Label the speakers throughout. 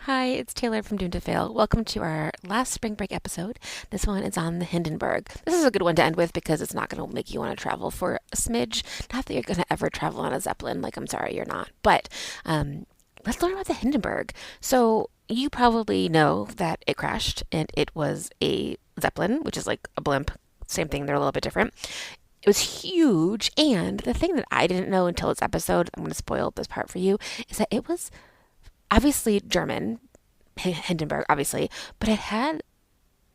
Speaker 1: Hi, it's Taylor from Doom to Fail. Welcome to our last spring break episode. This one is on the Hindenburg. This is a good one to end with because it's not going to make you want to travel for a smidge. Not that you're going to ever travel on a Zeppelin. Like, I'm sorry, you're not. But let's learn about the Hindenburg. So, you probably know that it crashed and it was a Zeppelin, which is like a blimp. Same thing, they're a little bit different. It was huge. And the thing that I didn't know until this episode, I'm going to spoil this part for you, is that it was obviously German, Hindenburg, obviously, but it had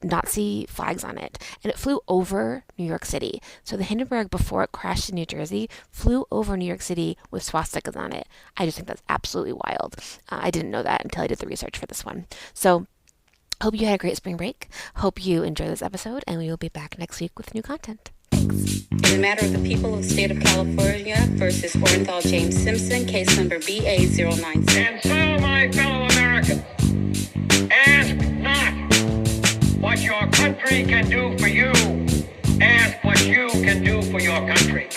Speaker 1: Nazi flags on it, and it flew over New York City. So the Hindenburg, before it crashed in New Jersey, flew over New York City with swastikas on it. I just think that's absolutely wild. I didn't know that until I did the research for this one. So hope you had a great spring break. Hope you enjoy this episode, and we will be back next week with new content. Thanks.
Speaker 2: In the matter of the people of the state of California versus Orenthal James Simpson, case number BA096.
Speaker 3: And so, my fellow Americans, ask not what your country can do for you. Ask what you can do for your country.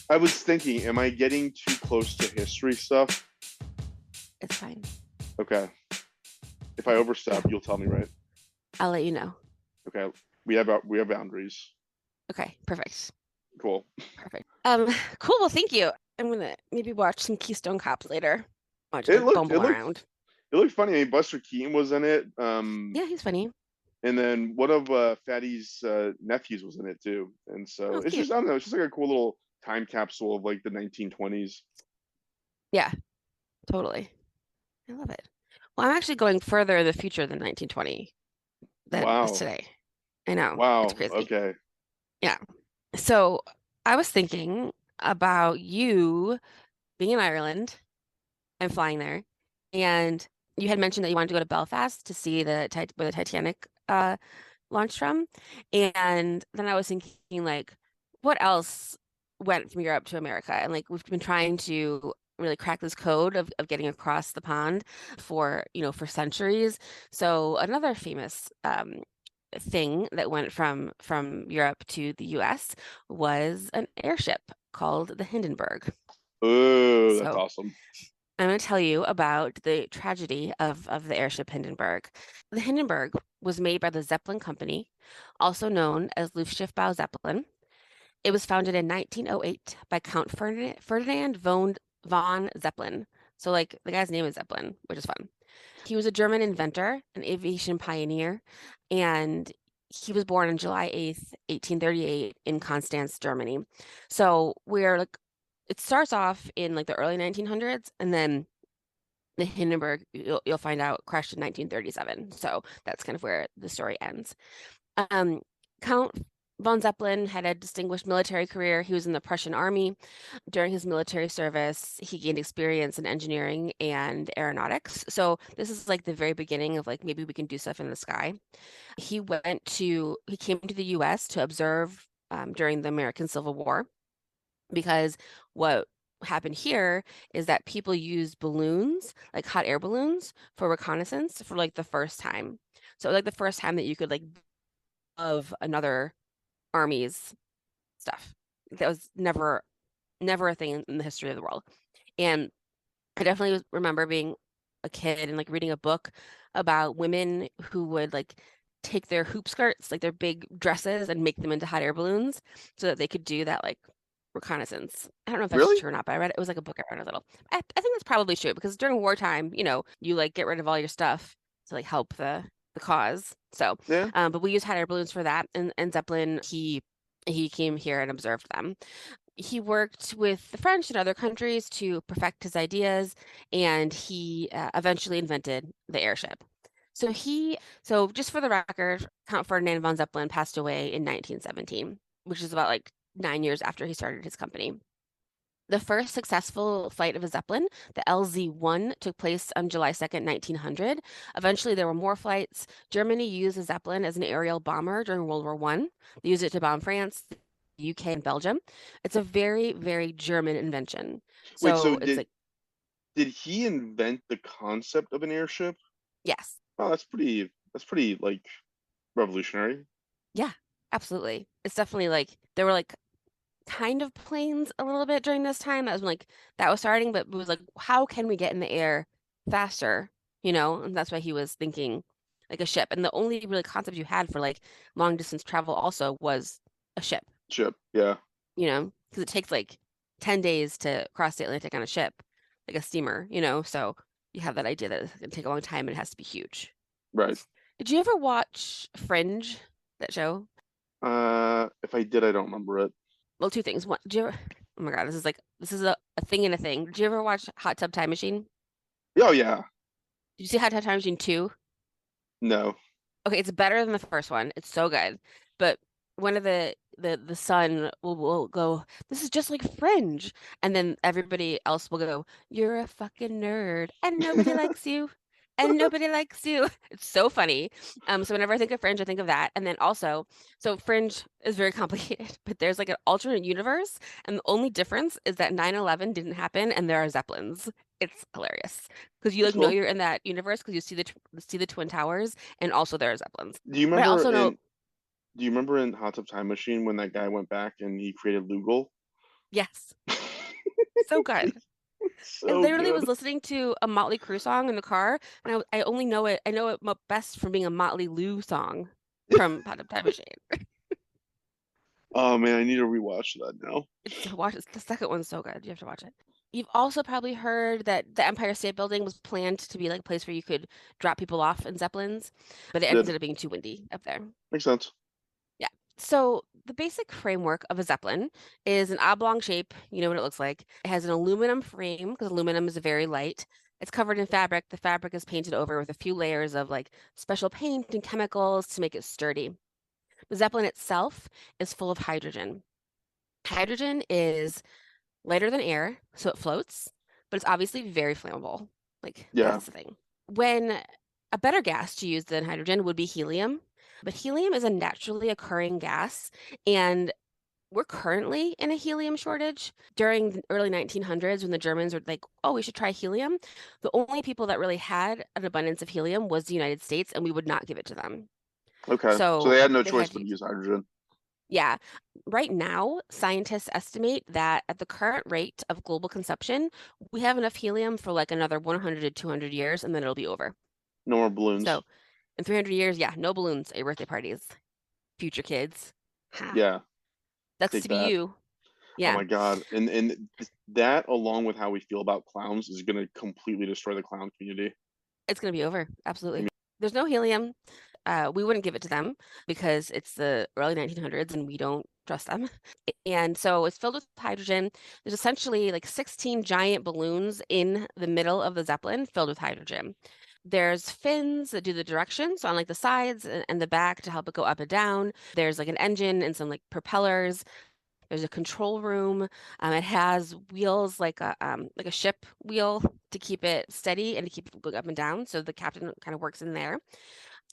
Speaker 4: I was thinking, am I getting too close to history stuff?
Speaker 1: It's fine.
Speaker 4: Okay. If I overstep, you'll tell me, right?
Speaker 1: I'll let you know.
Speaker 4: Okay. We have boundaries.
Speaker 1: Okay, perfect.
Speaker 4: Cool.
Speaker 1: Perfect. Cool. Well, thank you. I'm gonna maybe watch some Keystone Cops later. Watch
Speaker 4: It looked
Speaker 1: bumble around.
Speaker 4: it looked funny. I mean, Buster Keaton was in it.
Speaker 1: Yeah, he's funny.
Speaker 4: And then one of Fatty's nephews was in it too. And so
Speaker 1: Oh,
Speaker 4: it's
Speaker 1: cute.
Speaker 4: just, I don't know, it's just like a cool little time capsule of like the 1920s.
Speaker 1: Yeah, totally. I love it. Well, I'm actually going further in the future than 1920 than
Speaker 4: Wow.
Speaker 1: is today. I know.
Speaker 4: Wow.
Speaker 1: It's crazy.
Speaker 4: Okay.
Speaker 1: Yeah. So I was thinking about you being in Ireland and flying there, and you had mentioned that you wanted to go to Belfast to see where the Titanic launched from, and then I was thinking like, what else went from Europe to America? And like we've been trying to really crack this code of getting across the pond for centuries. So another famous thing that went from Europe to the US was an airship called the Hindenburg.
Speaker 4: Oh, that's
Speaker 1: So
Speaker 4: awesome.
Speaker 1: I'm going to tell you about the tragedy of the airship Hindenburg. The Hindenburg was made by the Zeppelin Company, also known as Luftschiffe Zeppelin. It was founded in 1908 by Count Ferdinand von Zeppelin. So, like, the guy's name is Zeppelin, which is fun. He was a German inventor, an aviation pioneer, and he was born on July 8th, 1838 in Constance, Germany. So we're like, it starts off in like the early 1900s, and then the Hindenburg, you'll find out, crashed in 1937. So that's kind of where the story ends. Count von Zeppelin had a distinguished military career. He was in the Prussian army. During his military service, he gained experience in engineering and aeronautics. So this is like the very beginning of like maybe we can do stuff in the sky. He came to the US to observe during the American Civil War, because what happened here is that people used balloons, like hot air balloons, for reconnaissance for like the first time. So like the first time that you could like of another army's stuff. That was never a thing in the history of the world. And I definitely remember being a kid and like reading a book about women who would like take their hoop skirts, like their big dresses, and make them into hot air balloons so that they could do that like reconnaissance. I don't know if that's
Speaker 4: Really?
Speaker 1: true or not, but I read it was like a book I read a little. I think that's probably true because during wartime, you like get rid of all your stuff to like help the cause. So,
Speaker 4: Yeah.
Speaker 1: but we use hot air balloons for that. And Zeppelin, he came here and observed them. He worked with the French and other countries to perfect his ideas, and he eventually invented the airship. So just for the record, Count Ferdinand von Zeppelin passed away in 1917, which is about like 9 years after he started his company. The first successful flight of a Zeppelin, the LZ-1, took place on July 2nd, 1900. Eventually, there were more flights. Germany used the Zeppelin as an aerial bomber during World War I. They used it to bomb France, the UK, and Belgium. It's a very, very German invention.
Speaker 4: Wait, so
Speaker 1: So it's like,
Speaker 4: did he invent the concept of an airship?
Speaker 1: yes.
Speaker 4: Oh, that's pretty like revolutionary.
Speaker 1: Yeah, absolutely. It's definitely like there were like kind of planes a little bit during this time. That was when, like that was starting, but it was like, how can we get in the air faster? You know, and that's why he was thinking like a ship. And the only really concept you had for like long distance travel also was a ship,
Speaker 4: Chip, yeah,
Speaker 1: you know, because it takes like 10 days to cross the Atlantic on a ship, like a steamer, you know. So you have that idea that it's going to take a long time and it has to be huge.
Speaker 4: right.
Speaker 1: Did you ever watch Fringe, that show?
Speaker 4: If I did, I don't remember it.
Speaker 1: Well, two things. One, did you ever, oh my God, this is a thing and a thing. Did you ever watch Hot Tub Time Machine?
Speaker 4: Oh yeah,
Speaker 1: Did you see Hot Tub Time Machine 2?
Speaker 4: no.
Speaker 1: Okay, it's better than the first one. It's so good. But one of the son will go, "This is just like Fringe." And then everybody else will go, "You're a fucking nerd and nobody likes you." And nobody likes you. It's so funny. So whenever I think of Fringe, I think of that. And then also, so Fringe is very complicated, but there's like an alternate universe, and the only difference is that 9/11 didn't happen and there are Zeppelins. It's hilarious because you
Speaker 4: That's
Speaker 1: like know
Speaker 4: cool.
Speaker 1: you're in that universe because you see the Twin Towers and also there are Zeppelins.
Speaker 4: Do you
Speaker 1: But I
Speaker 4: remember
Speaker 1: also know,
Speaker 4: in Do you remember in Hot Tub Time Machine when that guy went back and he created Lugal?
Speaker 1: yes, so good. I
Speaker 4: So
Speaker 1: literally
Speaker 4: good.
Speaker 1: was listening to a Motley Crue song in the car, and I only know it. I know it best from being a Motley Lou song from Hot Tub Time Machine.
Speaker 4: Oh man, I need to rewatch that now.
Speaker 1: Watch it. The second one's so good. You have to watch it. You've also probably heard that the Empire State Building was planned to be like a place where you could drop people off in Zeppelins, but it
Speaker 4: Did
Speaker 1: ended up being too windy up there.
Speaker 4: makes sense.
Speaker 1: Yeah. So the basic framework of a Zeppelin is an oblong shape. You know what it looks like. It has an aluminum frame because aluminum is very light. It's covered in fabric. The fabric is painted over with a few layers of like special paint and chemicals to make it sturdy. The Zeppelin itself is full of hydrogen. Hydrogen is lighter than air, so it floats, but it's obviously very flammable. Like
Speaker 4: Yeah.
Speaker 1: that's the thing. When a better gas to use than hydrogen would be helium, but helium is a naturally occurring gas, and we're currently in a helium shortage. During the early 1900s, when the Germans were like, "Oh, we should try helium," the only people that really had an abundance of helium was the United States, and we would not give it to them.
Speaker 4: Okay. So they
Speaker 1: So
Speaker 4: had no
Speaker 1: they
Speaker 4: choice
Speaker 1: had to
Speaker 4: but to
Speaker 1: use
Speaker 4: use hydrogen.
Speaker 1: yeah. Right now, scientists estimate that at the current rate of global consumption, we have enough helium for like another 100 to 200 years, and then it'll be over.
Speaker 4: No more
Speaker 1: So
Speaker 4: balloons.
Speaker 1: in 300 years, yeah, no balloons at your birthday parties. Future kids. Ha.
Speaker 4: Yeah.
Speaker 1: Sucks
Speaker 4: Take
Speaker 1: to be
Speaker 4: that.
Speaker 1: you.
Speaker 4: Oh
Speaker 1: Yeah,
Speaker 4: my God. And that along with how we feel about clowns is gonna completely destroy the clown community.
Speaker 1: it's gonna be over.
Speaker 4: I mean,
Speaker 1: Absolutely. There's no helium. We wouldn't give it to them because it's the early 1900s and we don't trust them. And so it's filled with hydrogen. There's essentially like 16 giant balloons in the middle of the Zeppelin filled with hydrogen. There's fins that do the directions on like the sides and the back to help it go up and down. There's like an engine and some like propellers. There's a control room. It has wheels like a ship wheel to keep it steady and to keep it going up and down. So the captain kind of works in there.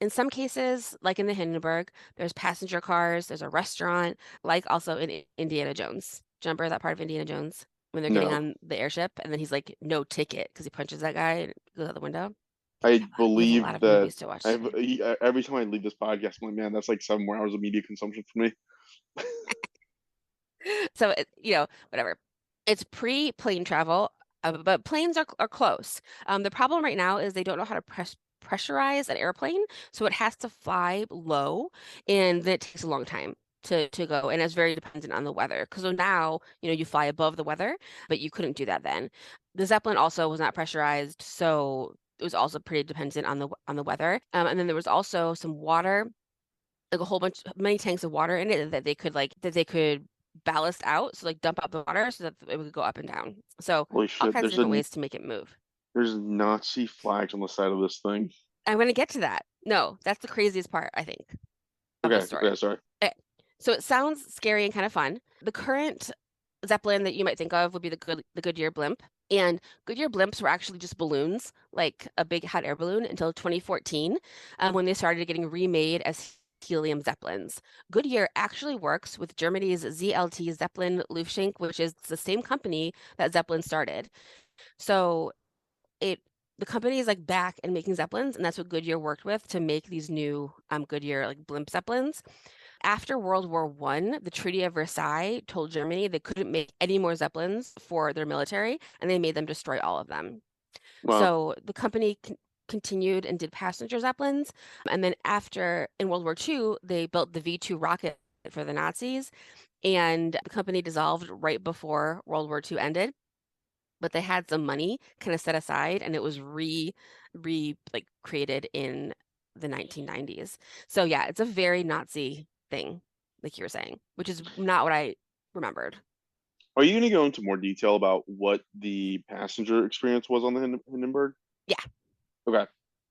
Speaker 1: In some cases, like in the Hindenburg, there's passenger cars, there's a restaurant, like also in Indiana Jones. Do you remember that part of Indiana Jones when they're getting
Speaker 4: no.
Speaker 1: on the airship and then he's like, no ticket because he punches that guy and goes out the window?
Speaker 4: I
Speaker 1: You have a lot
Speaker 4: believe
Speaker 1: of
Speaker 4: that
Speaker 1: movies to watch
Speaker 4: I've
Speaker 1: today.
Speaker 4: every time I leave this podcast, I'm like, man, that's like 7 more hours of media consumption for me.
Speaker 1: So, whatever. It's pre-plane travel, but planes are close. The problem right now is they don't know how to pressurize an airplane, so it has to fly low, and that takes a long time to go, and it's very dependent on the weather. Because so now, you fly above the weather, but you couldn't do that then. The Zeppelin also was not pressurized, so it was also pretty dependent on the weather. And then there was also some water, like a whole bunch, many tanks of water in it that they could ballast out, so like dump out the water so that it would go up and down. So
Speaker 4: Holy
Speaker 1: all
Speaker 4: shit!
Speaker 1: kinds of different ways to make it move.
Speaker 4: There's Nazi flags on the side of this thing.
Speaker 1: I'm gonna get to that. No, that's the craziest part, I think, of the
Speaker 4: Okay,
Speaker 1: story.
Speaker 4: yeah, sorry.
Speaker 1: Okay. So it sounds scary and kind of fun. The current Zeppelin that you might think of would be the Goodyear Blimp. And Goodyear blimps were actually just balloons, like a big hot air balloon, until 2014, when they started getting remade as helium Zeppelins. Goodyear actually works with Germany's ZLT Zeppelin Luftschank, which is the same company that Zeppelin started. So it the company is like back and making Zeppelins, and that's what Goodyear worked with to make these new Goodyear like blimp Zeppelins. After World War One, the Treaty of Versailles told Germany they couldn't make any more Zeppelins for their military, and they made them destroy all of them.
Speaker 4: Wow.
Speaker 1: So the company continued and did passenger Zeppelins. And then after, in World War II, they built the V-2 rocket for the Nazis. And the company dissolved right before World War II ended. But they had some money kind of set aside, and it was like created in the 1990s. So yeah, it's a very Nazi thing, like you were saying, which is not what I remembered.
Speaker 4: Are you going to go into more detail about what the passenger experience was on the Hindenburg?
Speaker 1: Yeah.
Speaker 4: Okay.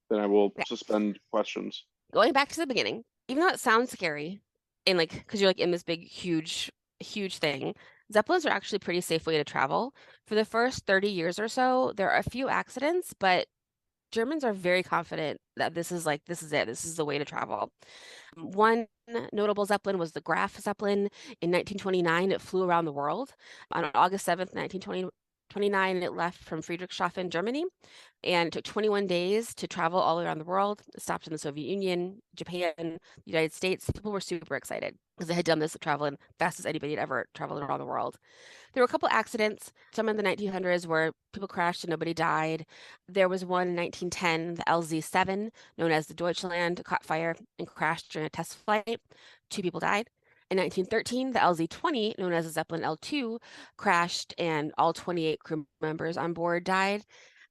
Speaker 4: Then I will
Speaker 1: Yeah.
Speaker 4: suspend questions.
Speaker 1: Going back to the beginning, even though it sounds scary and like because you're like in this big, huge thing, Zeppelins are actually a pretty safe way to travel. For the first 30 years or so, there are a few accidents, but Germans are very confident that this is it. This is the way to travel. One notable Zeppelin was the Graf Zeppelin in 1929. It flew around the world. On August 7th, 1929, it left from Friedrichshafen, Germany, and it took 21 days to travel all around the world. It stopped in the Soviet Union, Japan, the United States. People were super excited because they had done this traveling fast as anybody had ever traveled around the world. There were a couple accidents, some in the 1900s where people crashed and nobody died. There was one in 1910, the LZ-7, known as the Deutschland, caught fire and crashed during a test flight. 2 people died. In 1913, the LZ-20, known as the Zeppelin L2, crashed and all 28 crew members on board died.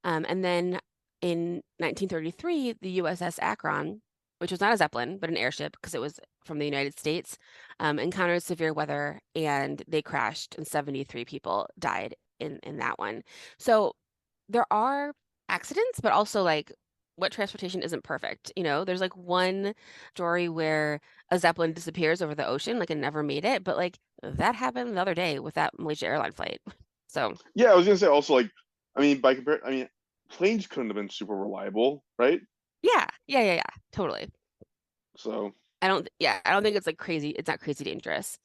Speaker 1: And then in 1933, the USS Akron, which was not a Zeppelin, but an airship because it was from the United States, encountered severe weather and they crashed and 73 people died in that one. So there are accidents, but also like what transportation isn't perfect. There's like one story where a Zeppelin disappears over the ocean, like it never made it, but like that happened the other day with that Malaysia airline flight. So
Speaker 4: Yeah, I was going to say also, like, I mean, planes couldn't have been super reliable, right?
Speaker 1: yeah, totally.
Speaker 4: So,
Speaker 1: I don't think it's like crazy. It's not crazy dangerous.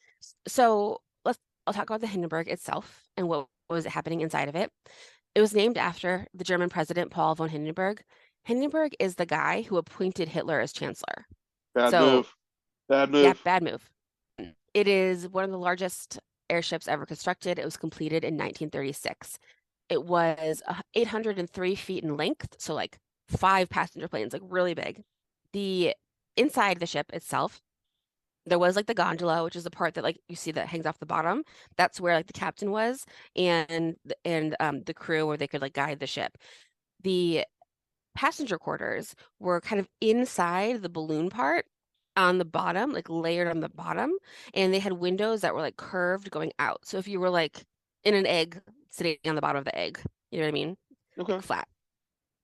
Speaker 1: So I'll talk about the Hindenburg itself and what was happening inside of it. It was named after the German president, Paul von Hindenburg. Hindenburg is the guy who appointed Hitler as chancellor.
Speaker 4: bad
Speaker 1: So,
Speaker 4: move. Bad
Speaker 1: yeah,
Speaker 4: move.
Speaker 1: bad move. It is one of the largest airships ever constructed. It was completed in 1936. It was 803 feet in length, so like 5 passenger planes, like really big. The inside the ship itself, there was like the gondola, which is the part that like you see that hangs off the bottom. That's where like the captain was and the crew where they could like guide the ship. The passenger quarters were kind of inside the balloon part on the bottom, like layered on the bottom, and they had windows that were like curved going out. So if you were like in an egg sitting on the bottom of the egg, you know what I mean? Like
Speaker 4: Okay.
Speaker 1: flat.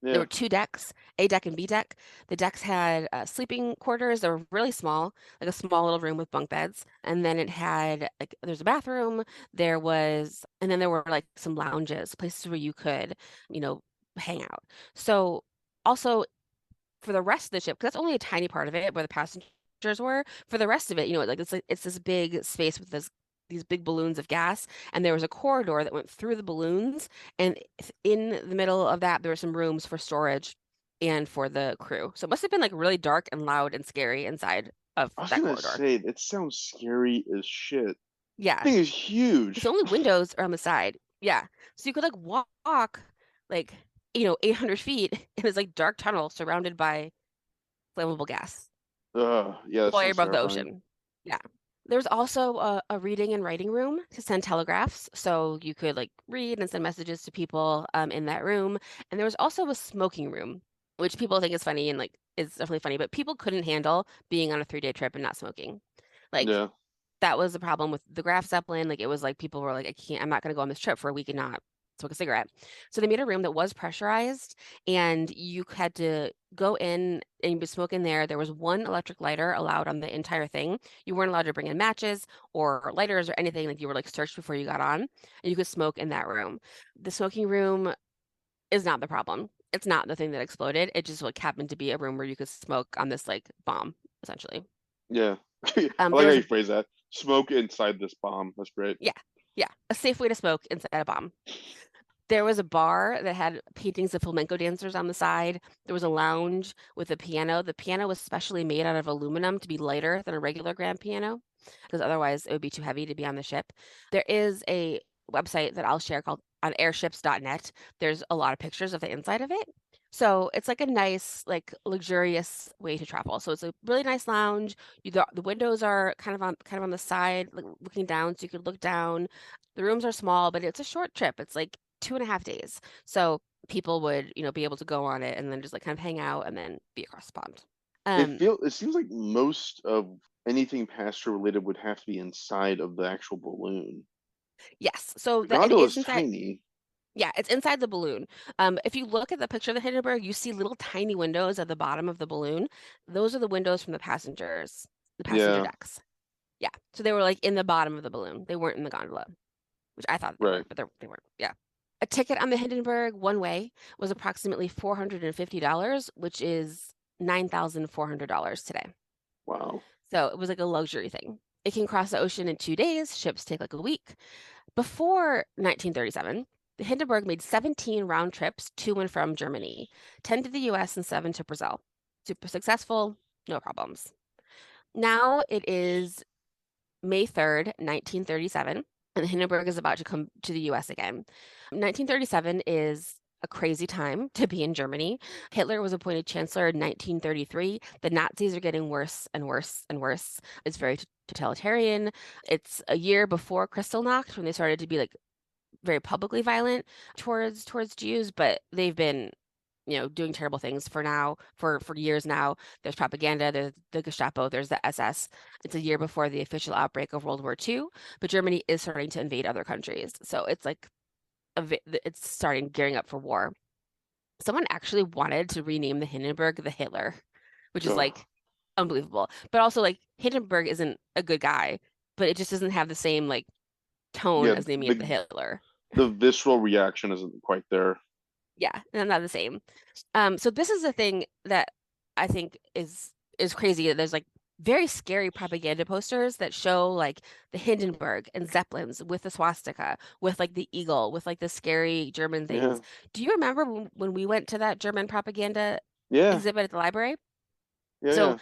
Speaker 1: There
Speaker 4: Yeah.
Speaker 1: were 2 decks, A deck and B deck. The decks had sleeping quarters that were really small, like a small little room with bunk beds. And then it had like there's a bathroom. And then there were like some lounges, places where you could, you know, hang out. So also for the rest of the ship, because that's only a tiny part of it where the passengers were. For the rest of it, like it's this big space with these big balloons of gas, and there was a corridor that went through the balloons, and in the middle of that, there were some rooms for storage and for the crew. So it must have been like really dark and loud and scary inside of
Speaker 4: I was
Speaker 1: that
Speaker 4: going to
Speaker 1: corridor.
Speaker 4: say, it sounds scary as shit.
Speaker 1: Yeah,
Speaker 4: Thing is
Speaker 1: because the
Speaker 4: huge.
Speaker 1: only windows are on the side. Yeah, so you could like walk like 800 feet in this like dark tunnel surrounded by flammable gas.
Speaker 4: Yeah, that
Speaker 1: Way
Speaker 4: sounds
Speaker 1: above the
Speaker 4: terrifying.
Speaker 1: ocean. Yeah. There's also a reading and writing room to send telegraphs, so you could like read and send messages to people in that room. And there was also a smoking room, which people think is funny and like is definitely funny, but people couldn't handle being on a 3-day trip and not smoking. Like
Speaker 4: Yeah.
Speaker 1: that was the problem with the Graf Zeppelin. Like it was like people were like, I'm not gonna go on this trip for a week and not smoke a cigarette. So they made a room that was pressurized and you had to go in and you'd be smoking there. There was one electric lighter allowed on the entire thing. You weren't allowed to bring in matches or lighters or anything. Like you were like searched before you got on and you could smoke in that room. The smoking room is not the problem. It's not the thing that exploded. It just like happened to be a room where you could smoke on this like bomb, essentially.
Speaker 4: Yeah. I
Speaker 1: There
Speaker 4: like how
Speaker 1: was
Speaker 4: you phrase that. Smoke inside this bomb. That's great.
Speaker 1: Yeah, yeah, a safe way to smoke inside a bomb. There was a bar that had paintings of flamenco dancers on the side. There was a lounge with a piano. The piano was specially made out of aluminum to be lighter than a regular grand piano, because otherwise it would be too heavy to be on the ship. There is a website that I'll share called on airships.net. There's a lot of pictures of the inside of it. So it's like a nice, like luxurious way to travel. So it's a really nice lounge. The windows are kind of on the side, like looking down, so you could look down. The rooms are small, but it's a short trip. It's like 2.5 days. So people would, be able to go on it and then just like kind of hang out and then be across the pond. Um,
Speaker 4: It seems like most of anything passenger related would have to be inside of the actual balloon.
Speaker 1: yes. So
Speaker 4: The
Speaker 1: that it
Speaker 4: gondola
Speaker 1: is
Speaker 4: is
Speaker 1: inside.
Speaker 4: tiny.
Speaker 1: Yeah, it's inside the balloon. If you look at the picture of the Hindenburg, you see little tiny windows at the bottom of the balloon. Those are the windows from the passenger
Speaker 4: Yeah,
Speaker 1: decks. Yeah. So they were like in the bottom of the balloon. They weren't in the gondola, which I thought they were,
Speaker 4: right.
Speaker 1: but they weren't. Yeah. A ticket on the Hindenburg one way was approximately $450, which is $9,400 today.
Speaker 4: Wow.
Speaker 1: So it was like a luxury thing. It can cross the ocean in 2 days. Ships take like a week. Before 1937, the Hindenburg made 17 round trips to and from Germany, 10 to the US and 7 to Brazil. Super successful, no problems. Now it is May 3rd, 1937, and the Hindenburg is about to come to the US again. 1937 is a crazy time to be in Germany. Hitler was appointed chancellor in 1933. The Nazis are getting worse and worse and worse. It's very totalitarian. It's a year before Kristallnacht when they started to be like very publicly violent towards Jews, but they've been doing terrible things for years now. There's propaganda, there's the Gestapo, there's the SS. It's a year before the official outbreak of World War II, but Germany is starting to invade other countries. So it's like it's starting gearing up for war. Someone actually wanted to rename the Hindenburg the Hitler, which is
Speaker 4: Ugh.
Speaker 1: like unbelievable. But also like Hindenburg isn't a good guy, but it just doesn't have the same like tone
Speaker 4: Yeah,
Speaker 1: as naming it the Hitler.
Speaker 4: the visceral reaction isn't quite there.
Speaker 1: Yeah, not the same. So this is the thing that I think is crazy. There's like very scary propaganda posters that show like the Hindenburg and Zeppelins with the swastika, with like the eagle, with like the scary German
Speaker 4: Yeah,
Speaker 1: things. Do you remember when we went to that German propaganda
Speaker 4: yeah,
Speaker 1: exhibit at the library?
Speaker 4: yeah,
Speaker 1: So
Speaker 4: yeah,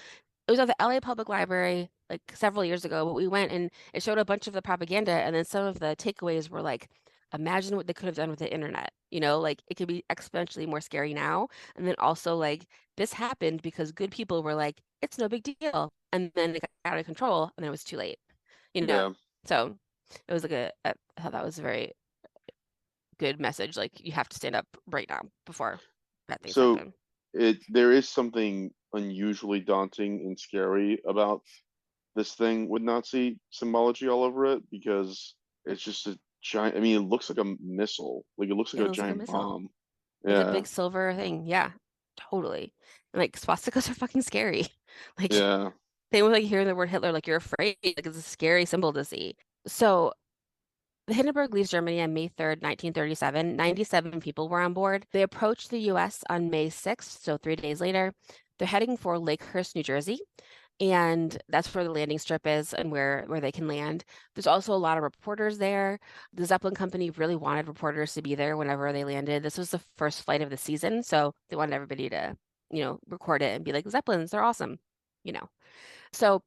Speaker 1: it was at the LA Public Library like several years ago, but we went and it showed a bunch of the propaganda, and then some of the takeaways were like, imagine what they could have done with the internet. Like it could be exponentially more scary now. And then also like this happened because good people were like, it's no big deal. And then it got out of control and then it was too late, you know?
Speaker 4: yeah.
Speaker 1: So it was like I thought that was a very good message. Like you have to stand up right now before bad things
Speaker 4: So
Speaker 1: happen.
Speaker 4: there is something unusually daunting and scary about this thing with Nazi symbology all over it because it's just a giant. I mean, it looks like a missile. Like it looks like
Speaker 1: It
Speaker 4: a
Speaker 1: looks like a
Speaker 4: giant
Speaker 1: missile.
Speaker 4: bomb.
Speaker 1: Like a
Speaker 4: Yeah,
Speaker 1: big silver thing. Yeah, totally. And like swastikas are fucking scary. Like
Speaker 4: yeah,
Speaker 1: same with like hearing the word Hitler, like you're afraid. Like it's a scary symbol to see. So the Hindenburg leaves Germany on May 3rd, 1937. 97 people were on board. They approached the US on May 6th, so 3 days later. They're heading for Lakehurst, New Jersey, and that's where the landing strip is and where they can land. There's also a lot of reporters there. The Zeppelin company really wanted reporters to be there whenever they landed. This was the first flight of the season, so they wanted everybody to, record it and be like, Zeppelins, they're awesome, you know. So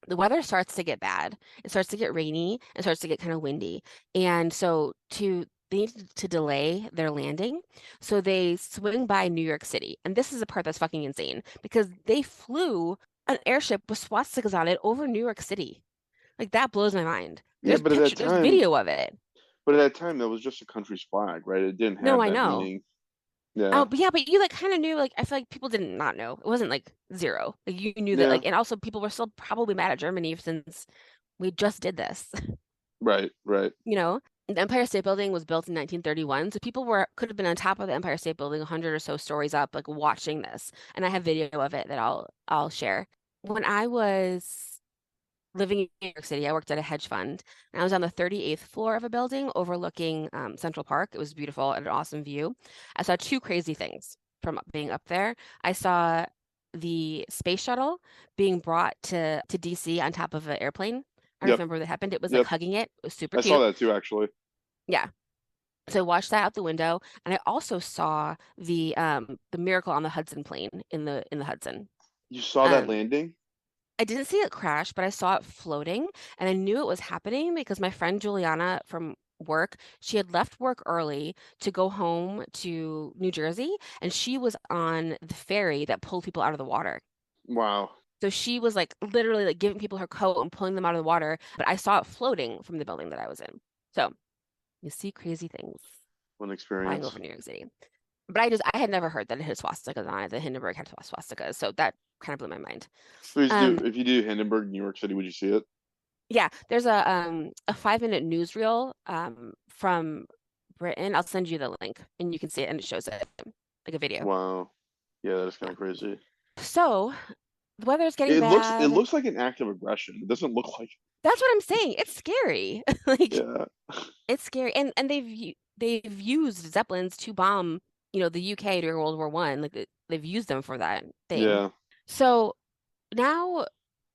Speaker 1: the weather starts to get bad. It starts to get rainy. It starts to get kind of windy. And so they need to delay their landing. So they swing by New York City. And this is the part that's fucking insane because they flew an airship with swastikas on it over New York City. Like that blows my mind.
Speaker 4: yeah.
Speaker 1: There's video of it.
Speaker 4: But at that time, that was just a country's flag, right? It didn't
Speaker 1: No,
Speaker 4: have
Speaker 1: I
Speaker 4: that
Speaker 1: know.
Speaker 4: meaning.
Speaker 1: Oh,
Speaker 4: Yeah,
Speaker 1: but yeah, but you like kind of knew, like I feel like people did not know. It wasn't like zero. Like you knew that,
Speaker 4: yeah,
Speaker 1: like, and also people were still probably mad at Germany since we just did this.
Speaker 4: right, right.
Speaker 1: The Empire State Building was built in 1931, so people could have been on top of the Empire State Building 100 or so stories up, like watching this. And I have video of it that I'll share. When I was living in New York City, I worked at a hedge fund, and I was on the 38th floor of a building overlooking Central Park. It was beautiful and an awesome view. I saw two crazy things from being up there. I saw the space shuttle being brought to DC on top of an airplane. I
Speaker 4: Yep,
Speaker 1: remember that happened. It was like
Speaker 4: yep.
Speaker 1: hugging it. It was super
Speaker 4: I saw
Speaker 1: cute.
Speaker 4: that too, actually.
Speaker 1: Yeah. So I watched that out the window, and I also saw the Miracle on the Hudson plane in the Hudson.
Speaker 4: You saw that
Speaker 1: Um,
Speaker 4: landing?
Speaker 1: I didn't see it crash, but I saw it floating, and I knew it was happening because my friend Juliana from work, she had left work early to go home to New Jersey, and she was on the ferry that pulled people out of the water.
Speaker 4: Wow.
Speaker 1: So she was like literally like giving people her coat and pulling them out of the water, but I saw it floating from the building that I was in. So you see crazy things
Speaker 4: What an
Speaker 1: flying
Speaker 4: experience.
Speaker 1: over New York City. But I had never heard that it had swastikas on it. The Hindenburg had swastikas, so that kind of blew my mind.
Speaker 4: Please do.
Speaker 1: Um,
Speaker 4: If you do Hindenburg, New York City, would you see it?
Speaker 1: yeah, there's a 5 minute newsreel from Britain. I'll send you the link and you can see it and it shows it like a video.
Speaker 4: Wow. Yeah, that is kind
Speaker 1: Yeah.
Speaker 4: of crazy.
Speaker 1: So the weather's getting
Speaker 4: It
Speaker 1: bad.
Speaker 4: looks like an act of aggression. It doesn't look like
Speaker 1: That's what I'm saying. It's scary. Like
Speaker 4: yeah.
Speaker 1: it's scary. And they've used Zeppelins to bomb, the UK during World War One. Like they've used them for that thing.
Speaker 4: Yeah.
Speaker 1: So now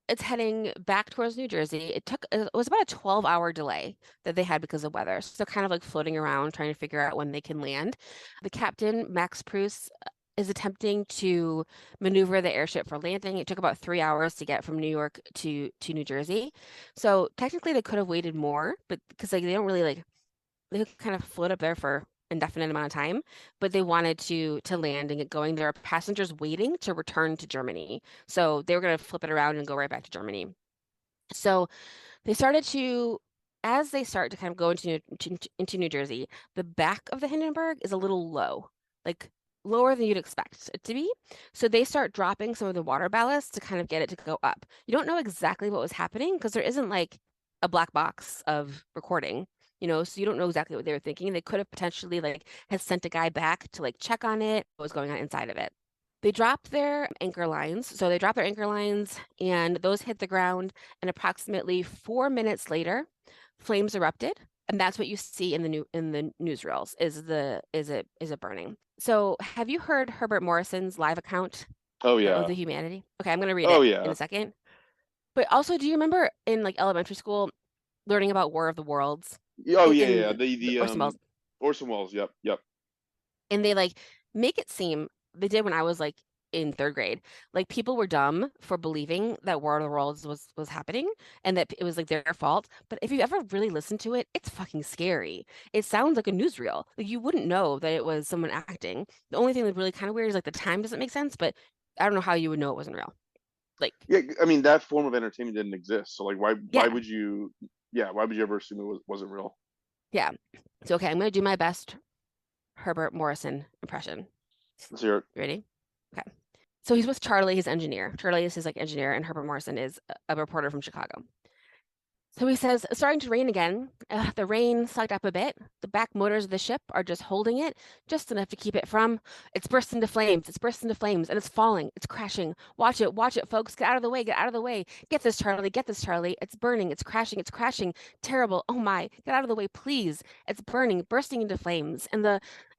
Speaker 1: it's heading back towards New Jersey. It was about a 12-hour delay that they had because of weather. So they're kind of like floating around trying to figure out when they can land. The captain, Max Pruss, is attempting to maneuver the airship for landing. It took about 3 hours to get from New York to New Jersey. So technically they could have waited more, but because like they don't really like they could kind of float up there for indefinite amount of time, but they wanted to land and get going. There are passengers waiting to return to Germany. So they were going to flip it around and go right back to Germany. So they started to, as they start to kind of go into New Jersey, the back of the Hindenburg is a little low, like lower than you'd expect it to be. So they start dropping some of the water ballast to kind of get it to go up. You don't know exactly what was happening because there isn't like a black box of recording, so you don't know exactly what they were thinking. They could have potentially like had sent a guy back to like check on it, what was going on inside of it. They dropped their anchor lines. So they dropped their anchor lines and those hit the ground. And approximately 4 minutes later, flames erupted. And that's what you see in the newsreels is it burning. So have you heard Herbert Morrison's live account
Speaker 4: Oh
Speaker 1: of
Speaker 4: yeah.
Speaker 1: the humanity? Okay, I'm gonna read
Speaker 4: Oh
Speaker 1: it in
Speaker 4: yeah.
Speaker 1: a second. But also, do you remember in like elementary school learning about War of the Worlds
Speaker 4: Oh yeah, yeah.
Speaker 1: in
Speaker 4: The
Speaker 1: Orson Welles?
Speaker 4: Orson Welles. Yep, yep.
Speaker 1: And they like make it seem they did when I was like in third grade. Like people were dumb for believing that War of the Worlds was happening and that it was like their fault. But if you ever really listen to it, it's fucking scary. It sounds like a newsreel. Like you wouldn't know that it was someone acting. The only thing that's really kind of weird is like the time doesn't make sense, but I don't know how you would know it wasn't real. Like,
Speaker 4: Yeah, I mean that form of entertainment didn't exist. So like why
Speaker 1: yeah,
Speaker 4: would you yeah, why would you ever assume wasn't real?
Speaker 1: yeah. So okay, I'm gonna do my best Herbert Morrison impression.
Speaker 4: Let's hear it.
Speaker 1: Ready? Okay. So he's with Charlie, his engineer. Charlie is his like engineer, and Herbert Morrison is a reporter from Chicago. So he says, it's starting to rain again. The rain sucked up a bit. The back motors of the ship are just holding it, just enough to keep it from. It's burst into flames. It's burst into flames, and it's falling. It's crashing. Watch it, folks. Get out of the way. Get out of the way. Get this, Charlie. Get this, Charlie. It's burning. It's crashing. It's crashing. Terrible. Oh my. Get out of the way, please. It's burning, bursting into flames, and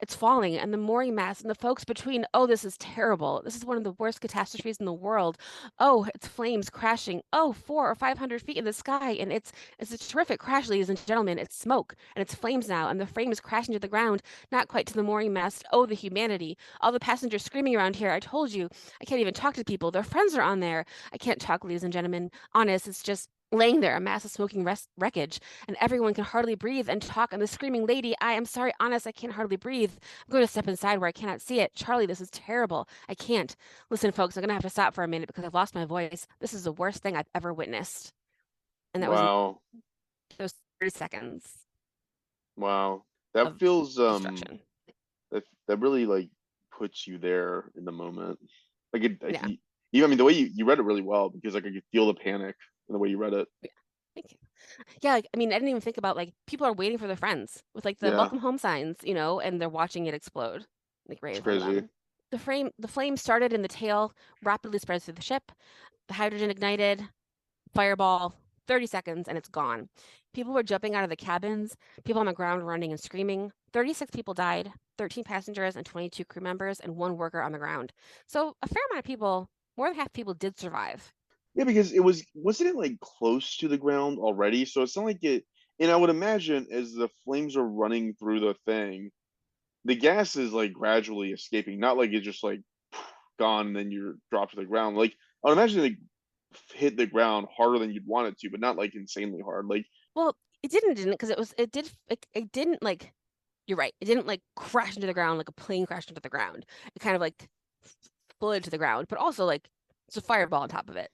Speaker 1: it's falling, and the mooring mast and the folks between. Oh, this is terrible. This is one of the worst catastrophes in the world. Oh, it's flames crashing. Oh, 400 or 500 feet in the sky, and it's a terrific crash, ladies and gentlemen. It's smoke and it's flames now, and the frame is crashing to the ground, not quite to the mooring mast. Oh, the humanity! All the passengers screaming around here. I told you, I can't even talk to people. Their friends are on there. I can't talk, ladies and gentlemen. Honest, it's just laying there, a mass of smoking wreckage, and everyone can hardly breathe and talk. And the screaming lady, I am sorry, honest, I can't hardly breathe. I'm going to step inside where I cannot see it. Charlie, this is terrible. I can't. Listen, folks, I'm going to have to stop for a minute because I've lost my voice. This is the worst thing I've ever witnessed. And that was in
Speaker 4: Wow.
Speaker 1: those 30 seconds
Speaker 4: Wow. That
Speaker 1: of
Speaker 4: feels
Speaker 1: destruction.
Speaker 4: that really like puts you there in the moment. Like
Speaker 1: Yeah.
Speaker 4: I mean the way you read it really well because like I could feel the panic in the way you read it.
Speaker 1: Yeah. Thank you. Yeah, like, I mean, I didn't even think about like people are waiting for their friends with like the
Speaker 4: Yeah,
Speaker 1: welcome home signs, and they're watching it explode like right
Speaker 4: it's
Speaker 1: in front of
Speaker 4: crazy.
Speaker 1: them. The flame started in the tail, rapidly spreads through the ship. The hydrogen ignited, fireball, 30 seconds, and it's gone. People were jumping out of the cabins, people on the ground running and screaming. 36 people died, 13 passengers and 22 crew members, and one worker on the ground. So a fair amount of people, more than half people did survive.
Speaker 4: Yeah, because wasn't it like close to the ground already? So it's not like And I would imagine as the flames are running through the thing, the gas is like gradually escaping, not like it's just like gone and then you're dropped to the ground. Like I would imagine they hit the ground harder than you'd want it to, but not like insanely hard. Like
Speaker 1: Well, it didn't because it didn't like you're right. It didn't like crash into the ground like a plane crashed into the ground. It kind of like floated to the ground, but also like it's a fireball on top of it.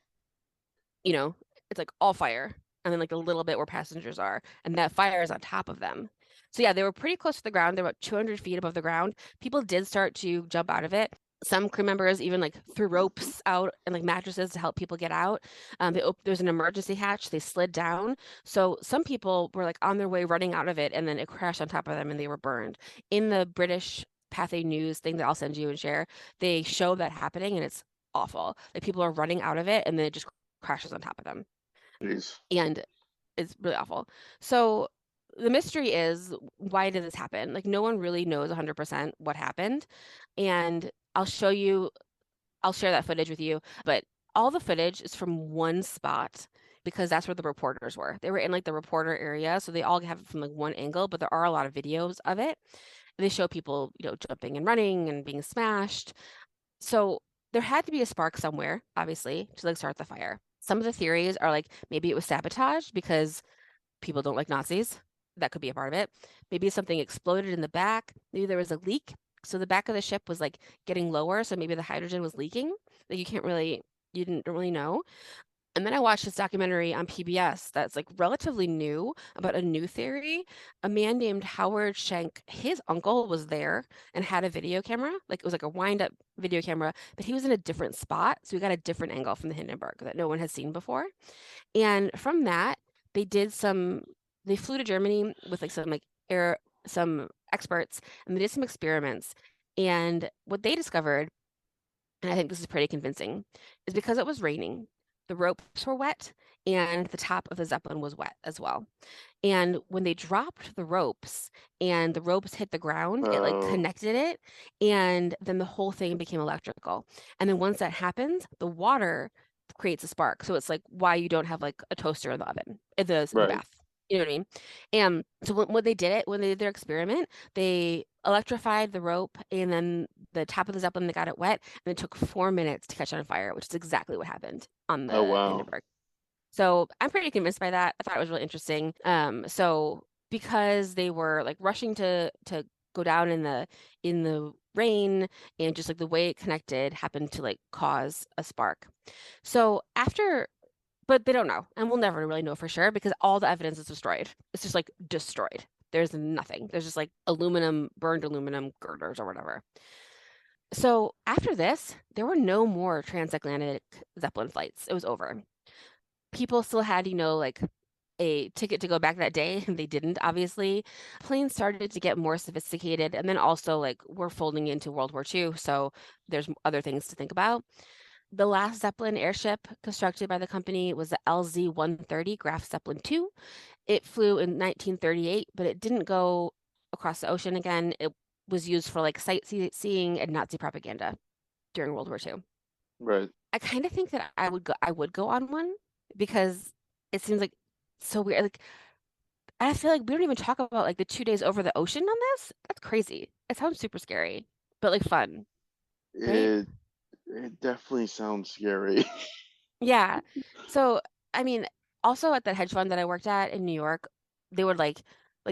Speaker 1: You know, it's like all fire, and then like a little bit where passengers are, and that fire is on top of them. So yeah, they were pretty close to the ground. They're about 200 feet above the ground. People did start to jump out of it. Some crew members even like threw ropes out and like mattresses to help people get out. There's an emergency hatch. They slid down. So some people were like on their way running out of it, and then it crashed on top of them, and they were burned. In the British Pathé News thing that I'll send you and share, they show that happening, and it's awful. Like people are running out of it, and then it just crashes on top of them.
Speaker 4: jeez.
Speaker 1: And it's really awful. So the mystery is, why did this happen? Like no one really knows 100% what happened. And I'll share that footage with you, but all the footage is from one spot because that's where the reporters were. They were in like the reporter area, so they all have it from like one angle, but there are a lot of videos of it. They show people, jumping and running and being smashed. So there had to be a spark somewhere, obviously, to like start the fire. Some of the theories are like maybe it was sabotage because people don't like Nazis. That could be a part of it. Maybe something exploded in the back. Maybe there was a leak. So the back of the ship was like getting lower. So maybe the hydrogen was leaking. Like you didn't really know. And then I watched this documentary on PBS that's like relatively new about a new theory. A man named Howard Schenck, his uncle was there and had a video camera. Like it was like a wind up video camera, but he was in a different spot. So we got a different angle from the Hindenburg that no one had seen before. And from that, they flew to Germany with like some experts, and they did some experiments. And what they discovered, and I think this is pretty convincing, is because it was raining, the ropes were wet, and the top of the Zeppelin was wet as well. And when they dropped the ropes and the ropes hit the ground, it like
Speaker 4: Oh,
Speaker 1: connected it, and then the whole thing became electrical. And then once that happens, the water creates a spark. So it's like why you don't have like a toaster in the oven, in the
Speaker 4: right.
Speaker 1: bath. You know what I mean? And so when they did their experiment, they electrified the rope and then the top of the Zeppelin, they got it wet, and it took 4 minutes to catch on fire, which is exactly what happened on
Speaker 4: Oh
Speaker 1: the
Speaker 4: wow.
Speaker 1: Hindenburg. So I'm pretty convinced by that. I thought it was really interesting. So because they were like rushing to go down in the rain, and just like the way it connected happened to like cause a spark. So but they don't know, and we'll never really know for sure because all the evidence is destroyed. It's just like destroyed. There's nothing. There's just like burned aluminum girders or whatever. So after this, there were no more transatlantic Zeppelin flights. It was over. People still had, like a ticket to go back that day, and they didn't, obviously. Planes started to get more sophisticated, and then also like we're folding into World War II, so there's other things to think about. The last Zeppelin airship constructed by the company was the LZ-130 Graf Zeppelin II. It flew in 1938, but it didn't go across the ocean again. It was used for like sightseeing and Nazi propaganda during World War II.
Speaker 4: Right.
Speaker 1: I kind of think that I would go on one because it seems like so weird. Like I feel like we don't even talk about like the 2 days over the ocean on this. That's crazy. It sounds super scary, but like fun, right?
Speaker 4: It it definitely sounds scary.
Speaker 1: Yeah. So, I mean, also at that hedge fund that I worked at in New York, they would like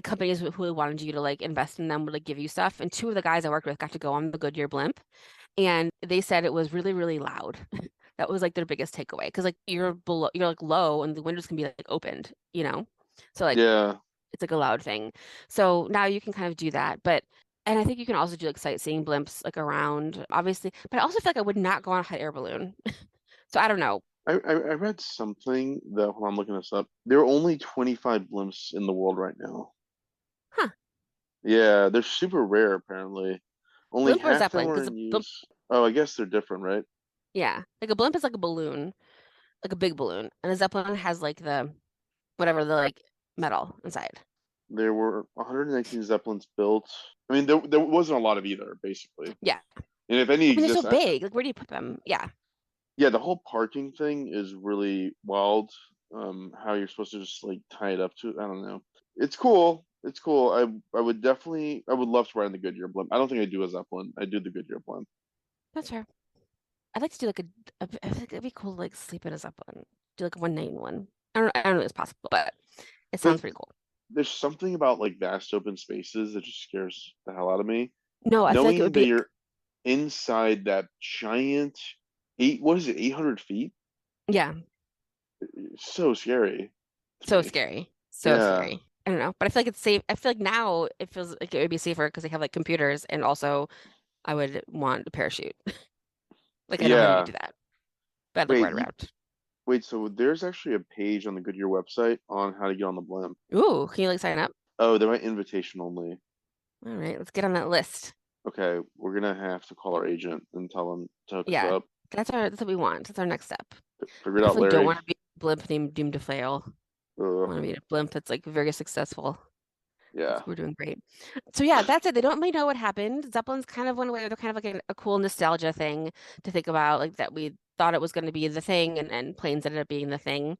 Speaker 1: companies who wanted you to like invest in them would like give you stuff. And two of the guys I worked with got to go on the Goodyear blimp, and they said it was really, really loud. That was like their biggest takeaway because like you're like low, and the windows can be like opened. So like
Speaker 4: Yeah.
Speaker 1: it's like a loud thing. So now you can kind of do that, and I think you can also do like sightseeing blimps like around, obviously. But I also feel like I would not go on a hot air balloon. So I don't know.
Speaker 4: I read something that hold on, I'm looking this up. There are only 25 blimps in the world right now.
Speaker 1: Huh.
Speaker 4: Yeah, they're super rare apparently. Only
Speaker 1: Blimp or
Speaker 4: half of them
Speaker 1: Zeppelin?
Speaker 4: are
Speaker 1: Because
Speaker 4: in use. Oh, I guess they're different, right?
Speaker 1: yeah, like a blimp is like a balloon, like a big balloon, and a Zeppelin has like whatever the like metal inside.
Speaker 4: There were 119 Zeppelins built. I mean, there wasn't a lot of either, basically.
Speaker 1: Yeah,
Speaker 4: And if any
Speaker 1: I mean they're so
Speaker 4: exist,
Speaker 1: big. Like where do you put them? Yeah.
Speaker 4: yeah, the whole parking thing is really wild. How you're supposed to just like tie it up to, I don't know. It's cool. It's cool. I would definitely I would love to ride in the Goodyear blimp. I don't think I do a Zeppelin. I do the Goodyear blimp.
Speaker 1: That's fair. I'd like to do like I think it'd be cool to like sleep in a Zeppelin. Do like a one night one. I don't know if it's possible, but it
Speaker 4: But
Speaker 1: sounds pretty cool.
Speaker 4: there's something about like vast open spaces that just scares the hell out of me.
Speaker 1: No, I feel like it
Speaker 4: Knowing
Speaker 1: would
Speaker 4: that
Speaker 1: be,
Speaker 4: you're inside that giant what is it, 800 feet?
Speaker 1: yeah,
Speaker 4: It's so scary to
Speaker 1: so
Speaker 4: me.
Speaker 1: scary. So
Speaker 4: Yeah.
Speaker 1: scary. I don't know, but I feel like it's safe. I feel like now it feels like it would be safer because they have like computers and also I would want a parachute. Like I know how to
Speaker 4: Yeah.
Speaker 1: do that, but I'd like
Speaker 4: Wait,
Speaker 1: ride around.
Speaker 4: wait, so there's actually a page on the Goodyear website on how to get on the blimp.
Speaker 1: Ooh, can you like sign up?
Speaker 4: Oh, they might invitation only.
Speaker 1: All right, let's get on that list.
Speaker 4: Okay, we're gonna have to call our agent and tell them to hook us
Speaker 1: Yeah,
Speaker 4: up.
Speaker 1: that's what we want. That's our next step.
Speaker 4: Figure it out,
Speaker 1: Definitely don't
Speaker 4: Larry.
Speaker 1: want to be a blimp named doomed to fail.
Speaker 4: Ugh,
Speaker 1: Want to be a blimp that's like very successful.
Speaker 4: yeah.
Speaker 1: We're doing great. So yeah, that's it. They don't really know what happened. Zeppelins kind of went away. They're kind of like a cool nostalgia thing to think about, like that we thought it was going to be the thing and planes ended up being the thing.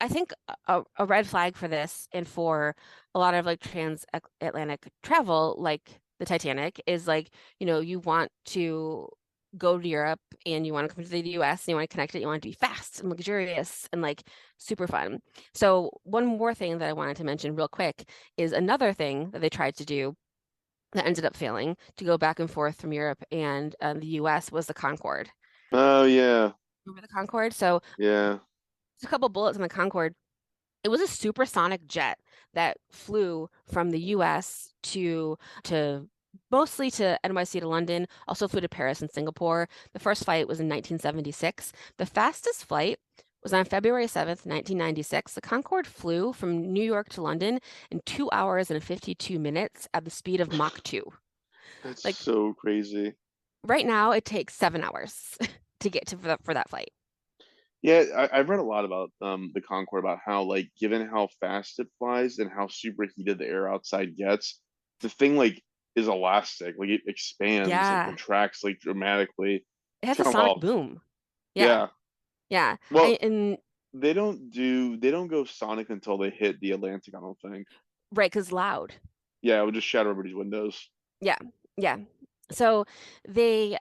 Speaker 1: I think a red flag for this and for a lot of like transatlantic travel, like the Titanic, is like, you want to go to Europe and you want to come to the US and you want to connect it, you want it to be fast and luxurious and like super fun. So one more thing that I wanted to mention real quick is another thing that they tried to do that ended up failing to go back and forth from Europe and the US was the Concorde.
Speaker 4: Oh yeah,
Speaker 1: Remember the Concorde? So
Speaker 4: yeah.
Speaker 1: just a couple bullets on the Concorde. It was a supersonic jet that flew from the US to mostly to NYC to London, also flew to Paris and Singapore. The first flight was in 1976. The fastest flight was on February 7th, 1996. The Concorde flew from New York to London in 2 hours and 52 minutes at the speed of Mach 2.
Speaker 4: That's
Speaker 1: Like
Speaker 4: so crazy.
Speaker 1: right now, it takes 7 hours to get to for that flight.
Speaker 4: Yeah, I've read a lot about the Concorde about how like given how fast it flies and how superheated the air outside gets, the thing like is elastic, like it expands and
Speaker 1: Yeah,
Speaker 4: contracts like dramatically.
Speaker 1: it
Speaker 4: It's
Speaker 1: has a
Speaker 4: kind of
Speaker 1: sonic
Speaker 4: wild.
Speaker 1: boom. Yeah,
Speaker 4: Yeah.
Speaker 1: yeah.
Speaker 4: Well,
Speaker 1: And
Speaker 4: they don't go sonic until they hit the Atlantic, I don't think.
Speaker 1: right, because loud.
Speaker 4: Yeah, it would just shatter everybody's windows.
Speaker 1: Yeah, yeah. So they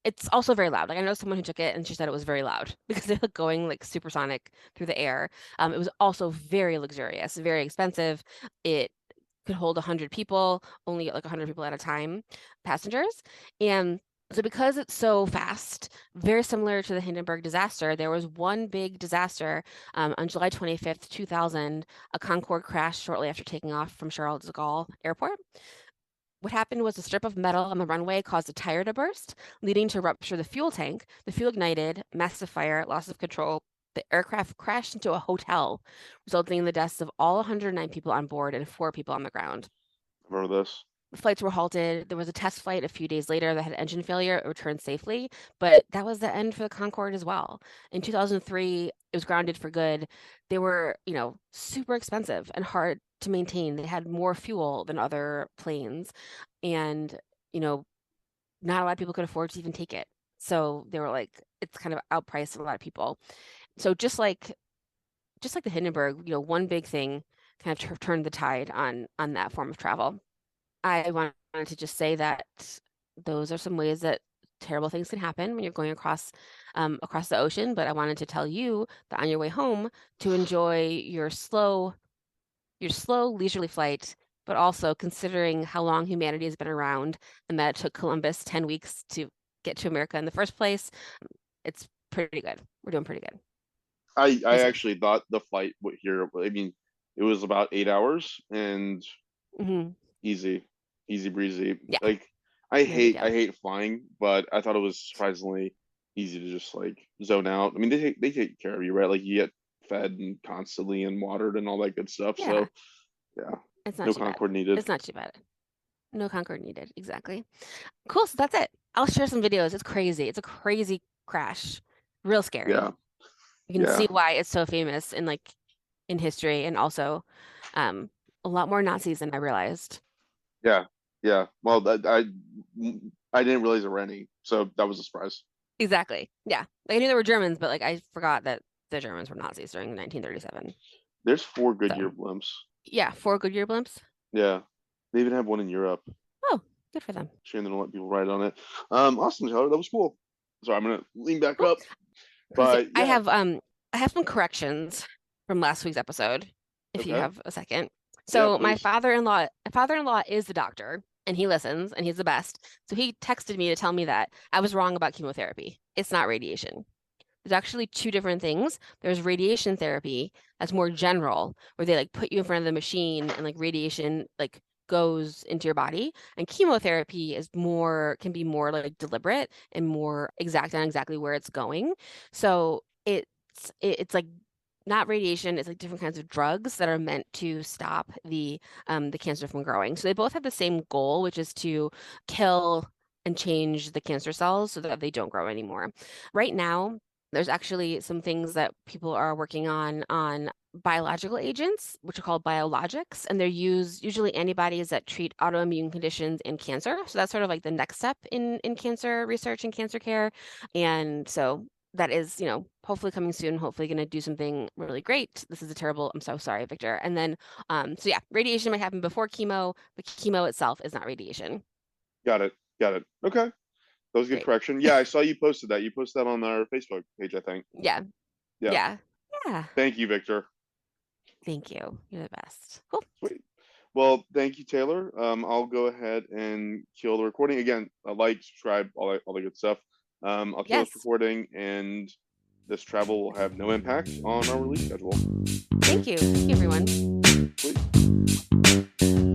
Speaker 1: it's also very loud. Like I know someone who took it and she said it was very loud because they're like going like supersonic through the air. It was also very luxurious, very expensive. It could hold 100 people, only like 100 people at a time, passengers. And so because it's so fast, very similar to the Hindenburg disaster, there was one big disaster on July 25th, 2000. A Concorde crashed shortly after taking off from Charles de Gaulle Airport. What happened was a strip of metal on the runway caused a tire to burst, leading to rupture the fuel tank. The fuel ignited, massive fire, loss of control. The aircraft crashed into a hotel, resulting in the deaths of all 109 people on board and 4 people on the ground.
Speaker 4: Remember this?
Speaker 1: The flights were halted. There was a test flight a few days later that had engine failure. It returned safely, but that was the end for the Concorde as well. In 2003, it was grounded for good. They were, super expensive and hard to maintain. They had more fuel than other planes, and, you know, not a lot of people could afford to even take it. So they were like, it's kind of outpriced a lot of people. So just like the Hindenburg, one big thing kind of turned the tide on that form of travel. I wanted to just say that those are some ways that terrible things can happen when you're going across the ocean. But I wanted to tell you that on your way home to enjoy your slow leisurely flight, but also considering how long humanity has been around and that it took Columbus 10 weeks to get to America in the first place, it's pretty good. We're doing pretty good.
Speaker 4: I
Speaker 1: Be safe.
Speaker 4: actually thought the flight would here. I mean, it was about 8 hours and
Speaker 1: Hmm.
Speaker 4: easy, easy breezy.
Speaker 1: Yeah,
Speaker 4: Like
Speaker 1: no big
Speaker 4: I
Speaker 1: deal.
Speaker 4: hate flying, but I thought it was surprisingly easy to just like zone out. I mean, they take care of you, right? Like you get fed and constantly and watered and all that good stuff.
Speaker 1: Yeah,
Speaker 4: So yeah,
Speaker 1: it's not
Speaker 4: no
Speaker 1: too bad.
Speaker 4: Concord needed.
Speaker 1: It's not too bad. No Concorde needed. Exactly. Cool. So that's it. I'll share some videos. It's crazy. It's a crazy crash. Real scary.
Speaker 4: Yeah,
Speaker 1: You can see
Speaker 4: yeah,
Speaker 1: why it's so famous in history and also um a lot more Nazis than I realized.
Speaker 4: yeah, yeah. Well, I didn't realize there were any, so that was a surprise.
Speaker 1: Exactly. Yeah. Like I knew there were Germans, but like I forgot that the Germans were Nazis during 1937.
Speaker 4: There's 4 Goodyear
Speaker 1: So
Speaker 4: blimps.
Speaker 1: Yeah, 4 Goodyear blimps.
Speaker 4: Yeah, they even have one in Europe.
Speaker 1: Oh, good for them.
Speaker 4: Shame they don't let people ride on it. Awesome, Tyler. That was cool. Sorry, I'm gonna lean back
Speaker 1: Cool.
Speaker 4: up. But yeah,
Speaker 1: I have some corrections from last week's episode, if you
Speaker 4: okay.
Speaker 1: have a second.
Speaker 4: Yeah,
Speaker 1: So
Speaker 4: please.
Speaker 1: my father-in-law is the doctor, and he listens, and he's the best. So he texted me to tell me that I was wrong about chemotherapy. It's not radiation. There's actually two different things. There's radiation therapy that's more general, where they like put you in front of the machine and like radiation like goes into your body. And chemotherapy is more can be more like deliberate and more exact on exactly where it's going. So it's like not radiation, it's like different kinds of drugs that are meant to stop the cancer from growing. So they both have the same goal, which is to kill and change the cancer cells so that they don't grow anymore. Right now, there's actually some things that people are working on biological agents, which are called biologics, and they're usually antibodies that treat autoimmune conditions and cancer. So that's sort of like the next step in cancer research and cancer care. And so that is, hopefully coming soon, hopefully going to do something really great. This is I'm so sorry, Victor. And then, so yeah, radiation might happen before chemo, but chemo itself is not radiation.
Speaker 4: Got it. Got it. Okay. That was a good
Speaker 1: Great.
Speaker 4: correction. Yeah, I saw you posted that. You posted that on our Facebook page, I think.
Speaker 1: Yeah.
Speaker 4: Yeah.
Speaker 1: Yeah. Yeah.
Speaker 4: Thank you, Victor.
Speaker 1: Thank you. You're the best. Cool.
Speaker 4: Sweet. Well, thank you, Taylor. I'll go ahead and kill the recording again. Like, subscribe, all the good stuff. I'll kill this
Speaker 1: Yes.
Speaker 4: recording, and this travel will have no impact on our release schedule.
Speaker 1: Thank you. Thank you, everyone.
Speaker 4: Sweet.